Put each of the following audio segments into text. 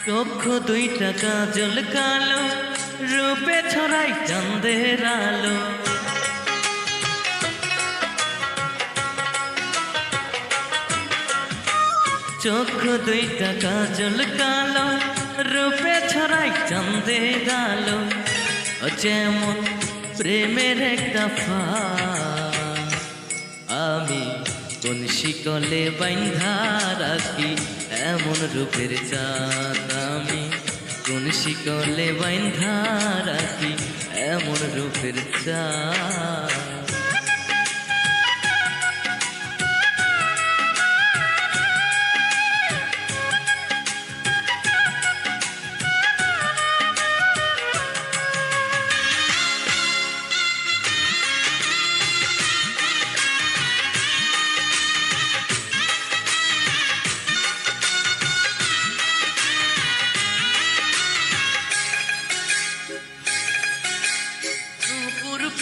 চক্ষু দুইটা কাজল কালো, রূপে ছড়াই চাঁদের আলো। চক্ষু দুইটা কাজল কালো, রূপে ছড়াই চাঁদের আলো। যেমন প্রেমের একটা ফাঁদ, আমি কোন শিকলে বাইন্ধা রাখি এমন রূপের চাঁদ। আমি কোন শিকলে বাইন্ধা রাখি এমন রূপের চাঁদ।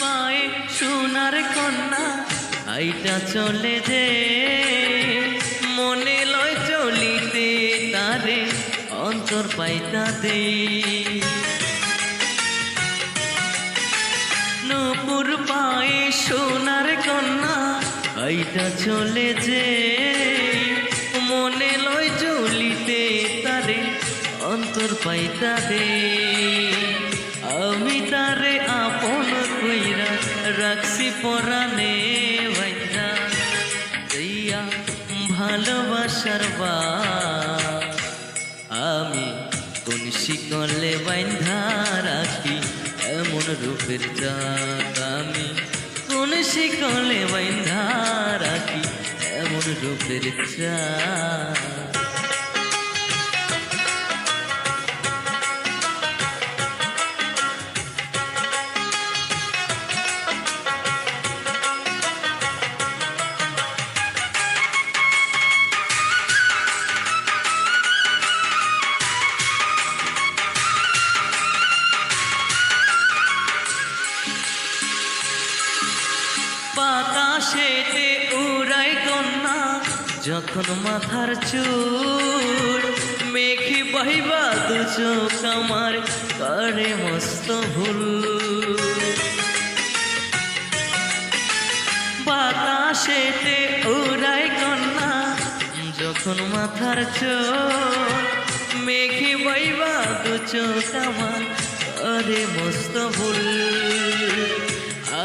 পায়ে সোনার কন্যা আইটা চলে যে, মনে লয় চলিতে তারে অন্তর পাইতা দে। নূপুর পায়ে সোনার কন্যা আইটা চলে যে, মনে লয় চলিতে তারে অন্তর পাইতা দে। আমি তারে আপন কইরা রাখছি পরাণে বাইন্ধা, দিয়া ভালোবাসার বাঁধ। আমি কোন শিকলে বাইন্ধা রাখি এমন রূপের চাঁদ। আমি কোন শিকলে বাইন্ধা রাখি এমন রূপের চাঁদ। বাতাসেতে উড়াই কন্যা যখন মাথার চুল, মেঘে বহিবা দু চোখ আমার করে মস্ত ভুল। বাতাসেতে উড়াই কন্যা যখন মাথার চুল, মেঘে বহিবা দু চোখ আমার করে মস্ত ভুল।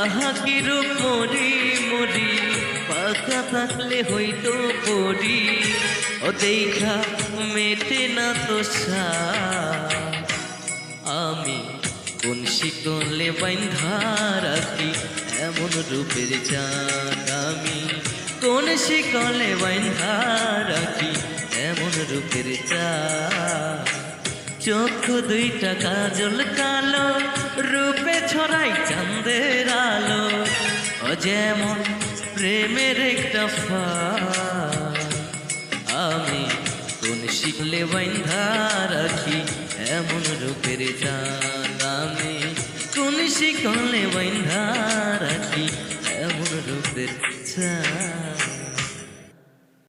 আহা কি রূপ মরি মরি, পাখা থাকলে হইতো পরি, ও দেখা মেটে না তো সাধ। আমি কোন শিকলে বাইন্ধা রাখি এমন রূপের চাঁদ। আমি কোন শিকলে বাইন্ধা রাখি এমন রূপের চাঁদ। চক্ষু দুইটা কাজল কালো, রূপে ছড়াই চাঁদের আলো। যেমন প্রেমের একটা ফাঁদ, আমি কোন শিকলে বাইন্ধা রাখি এমন রূপের চাঁদ। আমি কোন শিকলে বাইন্ধা রাখি এমন রূপের চাঁদ।